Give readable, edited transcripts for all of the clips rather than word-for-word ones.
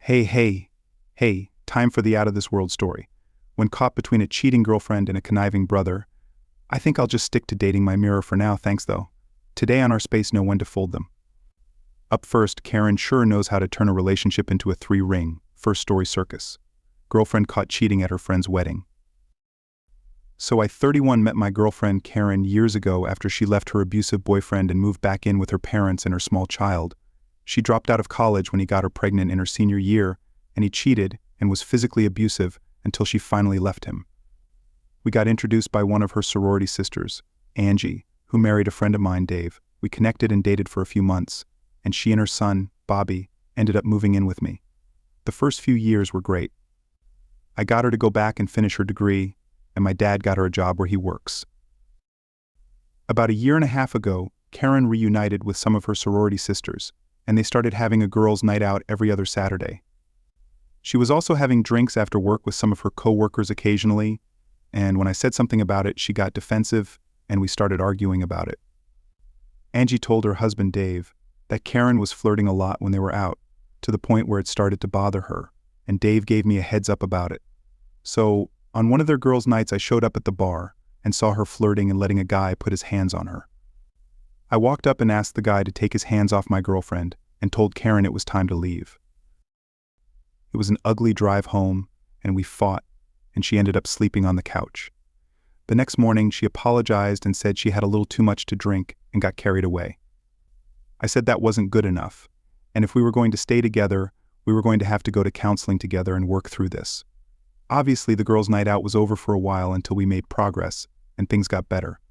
Hey, time for the out-of-this-world story. When caught between a cheating girlfriend and a conniving brother, I think I'll just stick to dating my mirror for now, thanks though. Today on our Space Know When to Fold Them. Up first, Karen sure knows how to turn a relationship into a three-ring, first-story circus. Girlfriend caught cheating at her friend's wedding. So I 31 met my girlfriend Karen years ago after she left her abusive boyfriend and moved back in with her parents and her small child. She dropped out of college when he got her pregnant in her senior year, and he cheated and was physically abusive until she finally left him. We got introduced by one of her sorority sisters, Angie, who married a friend of mine, Dave. We connected and dated for a few months, and she and her son, Bobby, ended up moving in with me. The first few years were great. I got her to go back and finish her degree, and my dad got her a job where he works. About a year and a half ago, Karen reunited with some of her sorority sisters, and they started having a girls' night out every other Saturday. She was also having drinks after work with some of her co-workers occasionally, and when I said something about it, she got defensive, and we started arguing about it. Angie told her husband, Dave, that Karen was flirting a lot when they were out, to the point where it started to bother her, and Dave gave me a heads up about it. So, on one of their girls' nights, I showed up at the bar and saw her flirting and letting a guy put his hands on her. I walked up and asked the guy to take his hands off my girlfriend and told Karen it was time to leave. It was an ugly drive home, and we fought, and she ended up sleeping on the couch. The next morning, she apologized and said she had a little too much to drink and got carried away. I said that wasn't good enough, and if we were going to stay together, we were going to have to go to counseling together and work through this. Obviously, the girls' night out was over for a while until we made progress, and things got better.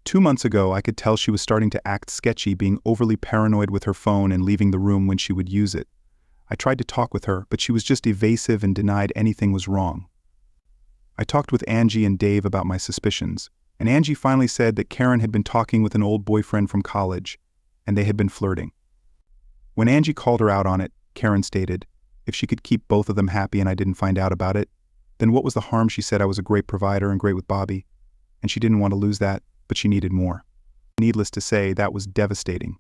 2 months ago, I could tell she was starting to act sketchy, being overly paranoid with her phone and leaving the room when she would use it. I tried to talk with her, but she was just evasive and denied anything was wrong. I talked with Angie and Dave about my suspicions, and Angie finally said that Karen had been talking with an old boyfriend from college, and they had been flirting. When Angie called her out on it, Karen stated, if she could keep both of them happy and I didn't find out about it, then what was the harm? She said I was a great provider and great with Bobby, and she didn't want to lose that, but she needed more. Needless to say, that was devastating.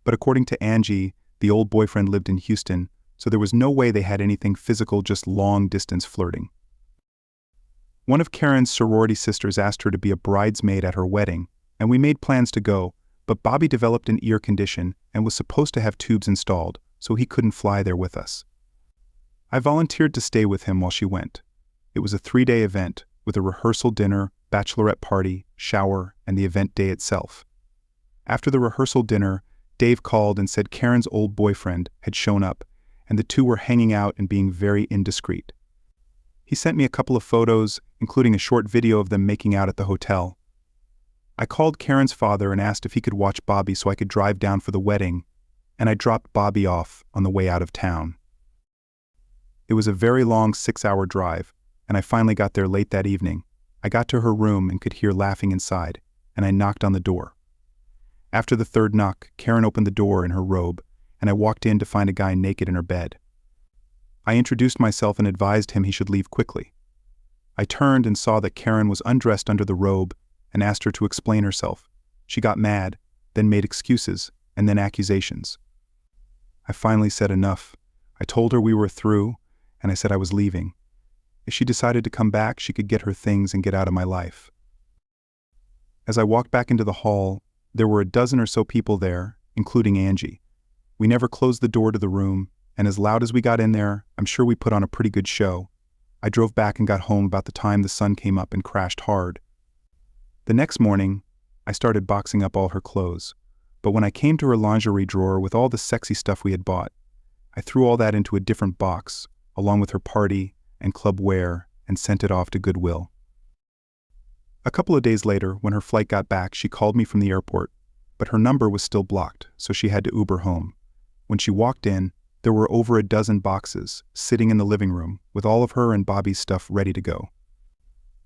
But according to Angie, the old boyfriend lived in Houston, so there was no way they had anything physical, just long-distance flirting. One of Karen's sorority sisters asked her to be a bridesmaid at her wedding, and we made plans to go, but Bobby developed an ear condition and was supposed to have tubes installed, so he couldn't fly there with us. I volunteered to stay with him while she went. It was a 3-day event, with a rehearsal dinner, bachelorette party, shower, and the event day itself. After the rehearsal dinner, Dave called and said Karen's old boyfriend had shown up, and the two were hanging out and being very indiscreet. He sent me a couple of photos, including a short video of them making out at the hotel. I called Karen's father and asked if he could watch Bobby so I could drive down for the wedding, and I dropped Bobby off on the way out of town. It was a very long 6-hour drive, and I finally got there late that evening. I got to her room and could hear laughing inside, and I knocked on the door. After the third knock, Karen opened the door in her robe, and I walked in to find a guy naked in her bed. I introduced myself and advised him he should leave quickly. I turned and saw that Karen was undressed under the robe and asked her to explain herself. She got mad, then made excuses, and then accusations. I finally said enough. I told her we were through, and I said I was leaving. If she decided to come back, she could get her things and get out of my life. As I walked back into the hall, there were a dozen or so people there, including Angie. We never closed the door to the room, and as loud as we got in there, I'm sure we put on a pretty good show. I drove back and got home about the time the sun came up and crashed hard. The next morning, I started boxing up all her clothes, but when I came to her lingerie drawer with all the sexy stuff we had bought, I threw all that into a different box, along with her party and club wear, and sent it off to Goodwill. A couple of days later, when her flight got back, she called me from the airport, but her number was still blocked, so she had to Uber home. When she walked in, there were over a dozen boxes sitting in the living room with all of her and Bobby's stuff ready to go.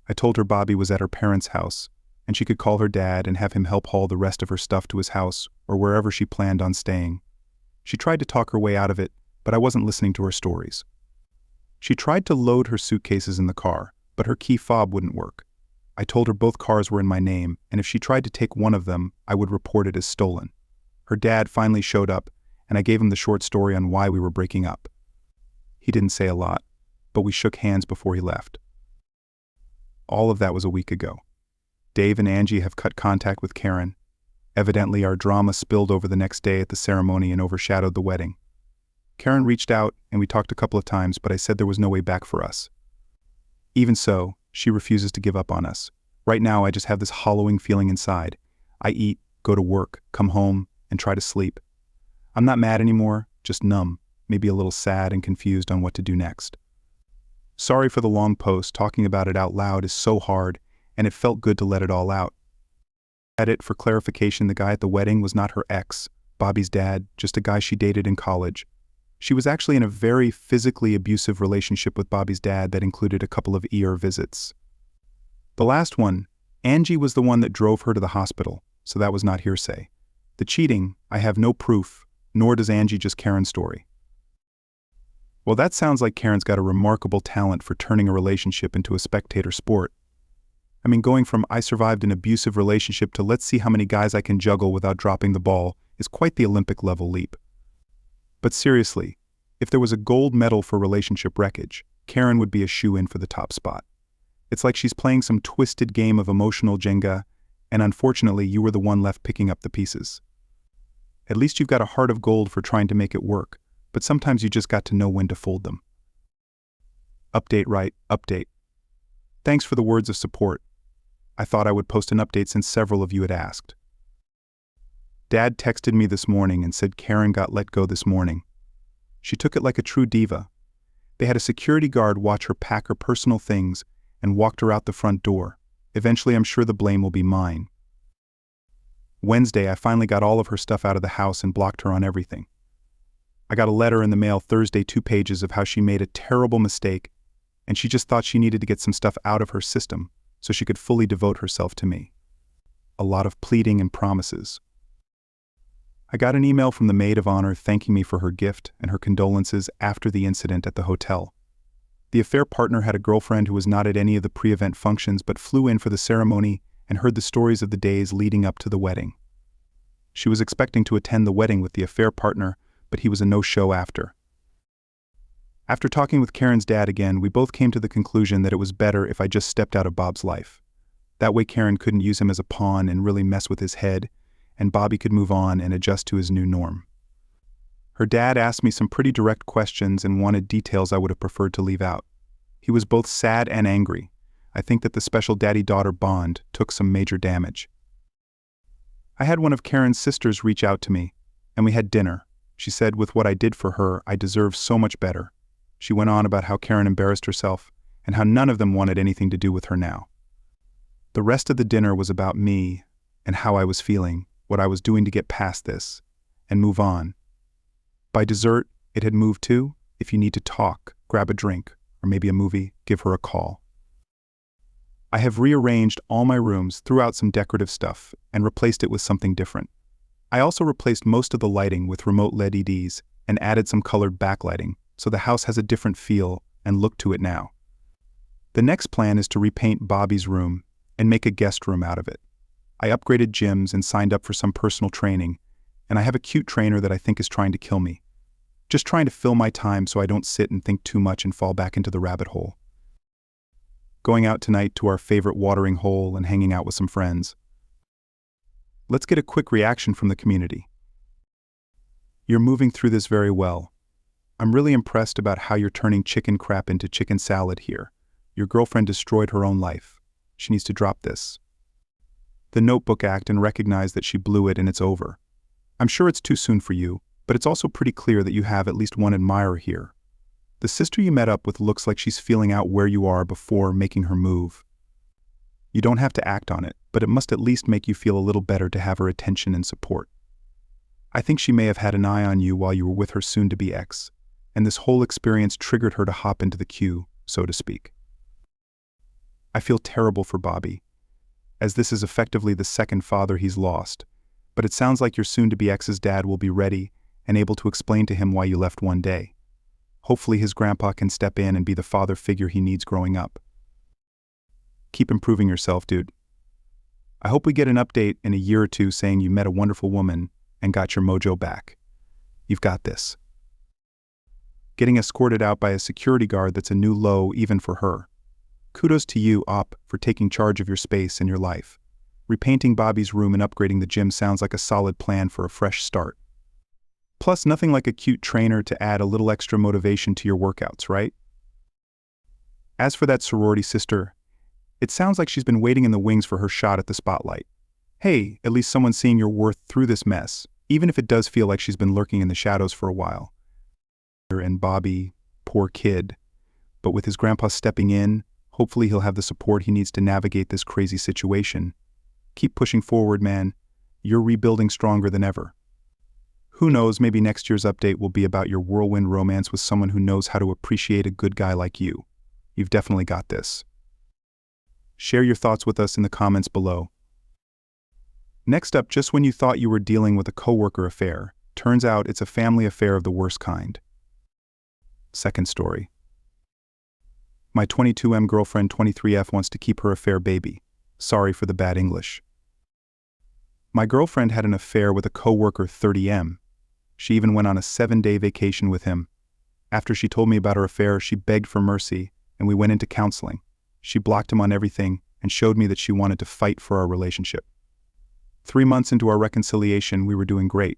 I told her Bobby was at her parents' house, and she could call her dad and have him help haul the rest of her stuff to his house or wherever she planned on staying. She tried to talk her way out of it, but I wasn't listening to her stories. She tried to load her suitcases in the car, but her key fob wouldn't work. I told her both cars were in my name, and if she tried to take one of them, I would report it as stolen. Her dad finally showed up, and I gave him the short story on why we were breaking up. He didn't say a lot, but we shook hands before he left. All of that was a week ago. Dave and Angie have cut contact with Karen. Evidently, our drama spilled over the next day at the ceremony and overshadowed the wedding. Karen reached out and we talked a couple of times, but I said there was no way back for us. Even so, she refuses to give up on us. Right now, I just have this hollowing feeling inside. I eat, go to work, come home, and try to sleep. I'm not mad anymore, just numb, maybe a little sad and confused on what to do next. Sorry for the long post. Talking about it out loud is so hard, and it felt good to let it all out. Edit for clarification: the guy at the wedding was not her ex, Bobby's dad, just a guy she dated in college. She was actually in a very physically abusive relationship with Bobby's dad that included a couple of ER visits. The last one, Angie was the one that drove her to the hospital, so that was not hearsay. The cheating, I have no proof, nor does Angie, just Karen's story. Well, that sounds like Karen's got a remarkable talent for turning a relationship into a spectator sport. I mean, going from "I survived an abusive relationship" to "let's see how many guys I can juggle without dropping the ball" is quite the Olympic-level leap. But seriously, if there was a gold medal for relationship wreckage, Karen would be a shoo-in for the top spot. It's like she's playing some twisted game of emotional Jenga, and unfortunately you were the one left picking up the pieces. At least you've got a heart of gold for trying to make it work, but sometimes you just got to know when to fold them. Update right, update. Thanks for the words of support. I thought I would post an update since several of you had asked. Dad texted me this morning and said Karen got let go this morning. She took it like a true diva. They had a security guard watch her pack her personal things and walked her out the front door. Eventually, I'm sure the blame will be mine. Wednesday, I finally got all of her stuff out of the house and blocked her on everything. I got a letter in the mail Thursday, 2 pages of how she made a terrible mistake, and she just thought she needed to get some stuff out of her system so she could fully devote herself to me. A lot of pleading and promises. I got an email from the maid of honor thanking me for her gift and her condolences after the incident at the hotel. The affair partner had a girlfriend who was not at any of the pre-event functions but flew in for the ceremony and heard the stories of the days leading up to the wedding. She was expecting to attend the wedding with the affair partner, but he was a no-show after. After talking with Karen's dad again, we both came to the conclusion that it was better if I just stepped out of Bob's life. That way Karen couldn't use him as a pawn and really mess with his head, and Bobby could move on and adjust to his new norm. Her dad asked me some pretty direct questions and wanted details I would have preferred to leave out. He was both sad and angry. I think that the special daddy-daughter bond took some major damage. I had one of Karen's sisters reach out to me, and we had dinner. She said with what I did for her, I deserve so much better. She went on about how Karen embarrassed herself and how none of them wanted anything to do with her now. The rest of the dinner was about me and how I was feeling, what I was doing to get past this and move on. By dessert, it had moved to, if you need to talk, grab a drink, or maybe a movie, give her a call. I have rearranged all my rooms, threw out some decorative stuff, and replaced it with something different. I also replaced most of the lighting with remote LEDs and added some colored backlighting, so the house has a different feel and look to it now. The next plan is to repaint Bobby's room and make a guest room out of it. I upgraded gyms and signed up for some personal training, and I have a cute trainer that I think is trying to kill me. Just trying to fill my time so I don't sit and think too much and fall back into the rabbit hole. Going out tonight to our favorite watering hole and hanging out with some friends. Let's get a quick reaction from the community. You're moving through this very well. I'm really impressed about how you're turning chicken crap into chicken salad here. Your girlfriend destroyed her own life. She needs to drop this. The Notebook act and recognize that she blew it and it's over. I'm sure it's too soon for you, but it's also pretty clear that you have at least one admirer here. The sister you met up with looks like she's feeling out where you are before making her move. You don't have to act on it, but it must at least make you feel a little better to have her attention and support. I think she may have had an eye on you while you were with her soon-to-be ex, and this whole experience triggered her to hop into the queue, so to speak. I feel terrible for Bobby, as this is effectively the second father he's lost, but it sounds like your soon-to-be ex's dad will be ready and able to explain to him why you left one day. Hopefully his grandpa can step in and be the father figure he needs growing up. Keep improving yourself, dude. I hope we get an update in a year or two saying you met a wonderful woman and got your mojo back. You've got this. getting escorted out by a security guard that's a new low even for her. Kudos to you, Op, for taking charge of your space and your life. Repainting Bobby's room and upgrading the gym sounds like a solid plan for a fresh start. Plus, nothing like a cute trainer to add a little extra motivation to your workouts, right? As for that sorority sister, it sounds like she's been waiting in the wings for her shot at the spotlight. Hey, at least someone's seeing your worth through this mess, even if it does feel like she's been lurking in the shadows for a while. And Bobby, poor kid, but with his grandpa stepping in, hopefully he'll have the support he needs to navigate this crazy situation. Keep pushing forward, man. You're rebuilding stronger than ever. Who knows, maybe next year's update will be about your whirlwind romance with someone who knows how to appreciate a good guy like you. You've definitely got this. Share your thoughts with us in the comments below. Next up, just when you thought you were dealing with a coworker affair, turns out it's a family affair of the worst kind. Second story. My 22M girlfriend 23F wants to keep her affair baby. Sorry for the bad English. My girlfriend had an affair with a coworker 30M. She even went on a 7-day vacation with him. After she told me about her affair, she begged for mercy, and we went into counseling. She blocked him on everything and showed me that she wanted to fight for our relationship. 3 months into our reconciliation, we were doing great.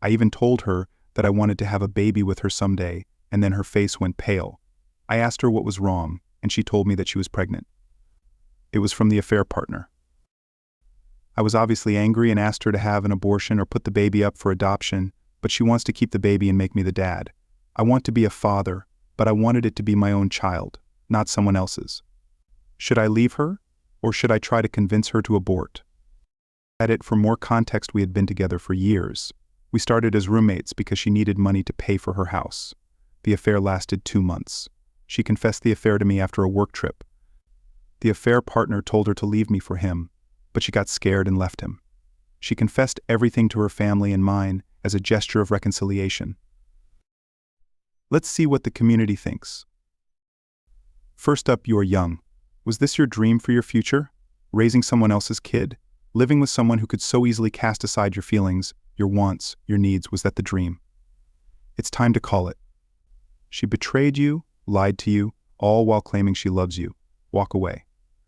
I even told her that I wanted to have a baby with her someday, and then her face went pale. I asked her what was wrong, and she told me that she was pregnant. It was from the affair partner. I was obviously angry and asked her to have an abortion or put the baby up for adoption, but she wants to keep the baby and make me the dad. I want to be a father, but I wanted it to be my own child, not someone else's. Should I leave her, or should I try to convince her to abort? For more context, we had been together for years. We started as roommates because she needed money to pay for her house. The affair lasted 2 months. She confessed the affair to me after a work trip. The affair partner told her to leave me for him, but she got scared and left him. She confessed everything to her family and mine as a gesture of reconciliation. Let's see what the community thinks. First up, you are young. Was this your dream for your future? Raising someone else's kid? Living with someone who could so easily cast aside your feelings, your wants, your needs, was that the dream? It's time to call it. She betrayed you, lied to you, all while claiming she loves you. Walk away.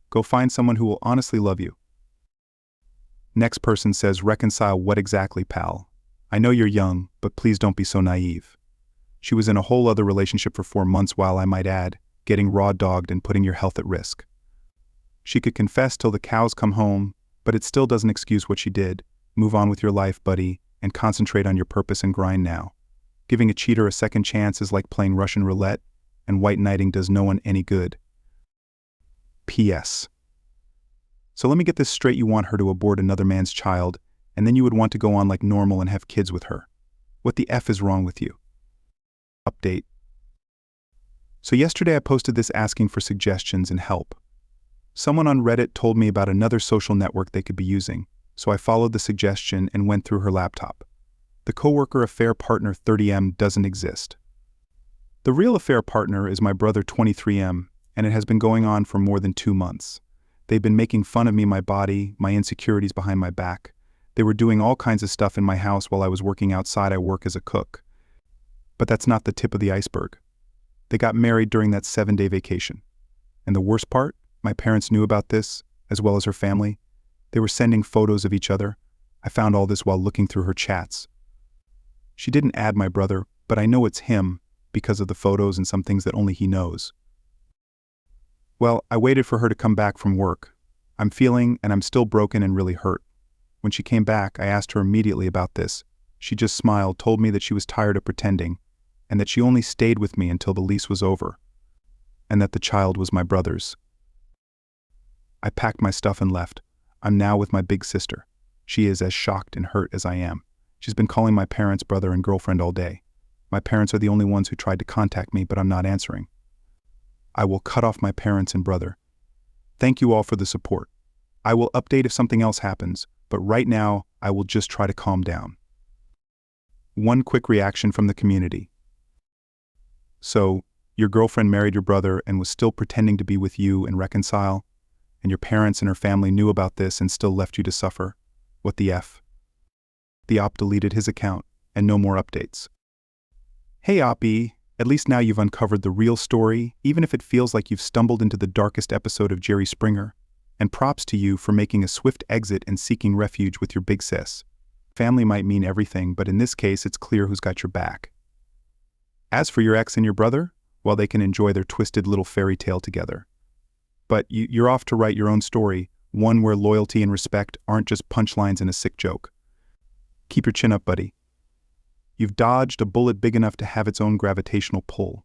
Go find someone who will honestly love you. Next person says, reconcile what exactly, pal? I know you're young, but please don't be so naive. She was in a whole other relationship for 4 months while, I might add, getting raw-dogged and putting your health at risk. She could confess till the cows come home, but it still doesn't excuse what she did. Move on with your life, buddy, and concentrate on your purpose and grind now. Giving a cheater a second chance is like playing Russian roulette, and white knighting does no one any good. P.S. So let me get this straight, you want her to abort another man's child, and then you would want to go on like normal and have kids with her. What the F is wrong with you? Update. So yesterday I posted this asking for suggestions and help. Someone on Reddit told me about another social network they could be using, so I followed the suggestion and went through her laptop. The coworker affair partner 30M doesn't exist. The real affair partner is my brother 23M, and it has been going on for more than 2 months. They've been making fun of me, my body, my insecurities behind my back. They were doing all kinds of stuff in my house while I was working outside. I work as a cook. But that's not the tip of the iceberg. They got married during that 7-day vacation. And the worst part? My parents knew about this, as well as her family. They were sending photos of each other. I found all this while looking through her chats. She didn't add my brother, but I know it's him because of the photos and some things that only he knows. Well, I waited for her to come back from work. I'm feeling, and I'm still broken and really hurt. When she came back, I asked her immediately about this. She just smiled, told me that she was tired of pretending, and that she only stayed with me until the lease was over, and that the child was my brother's. I packed my stuff and left. I'm now with my big sister. She is as shocked and hurt as I am. She's been calling my parents, brother, and girlfriend all day. My parents are the only ones who tried to contact me, but I'm not answering. I will cut off my parents and brother. Thank you all for the support. I will update if something else happens, but right now, I will just try to calm down. One quick reaction from the community. So, your girlfriend married your brother and was still pretending to be with you and reconcile, and your parents and her family knew about this and still left you to suffer? What the F? The op deleted his account, and no more updates. Hey Oppie, At least now you've uncovered the real story, even if it feels like you've stumbled into the darkest episode of Jerry Springer. And props to you for making a swift exit and seeking refuge with your big sis. Family might mean everything, but in this case, it's clear who's got your back. As for your ex and your brother, well, they can enjoy their twisted little fairy tale together. But you're off to write your own story, one where loyalty and respect aren't just punchlines in a sick joke. Keep your chin up, buddy. You've dodged a bullet big enough to have its own gravitational pull.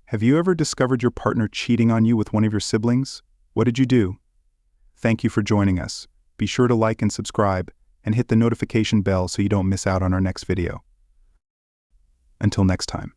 Have you ever discovered your partner cheating on you with one of your siblings? What did you do? Thank you for joining us. Be sure to like and subscribe, and hit the notification bell so you don't miss out on our next video. Until next time.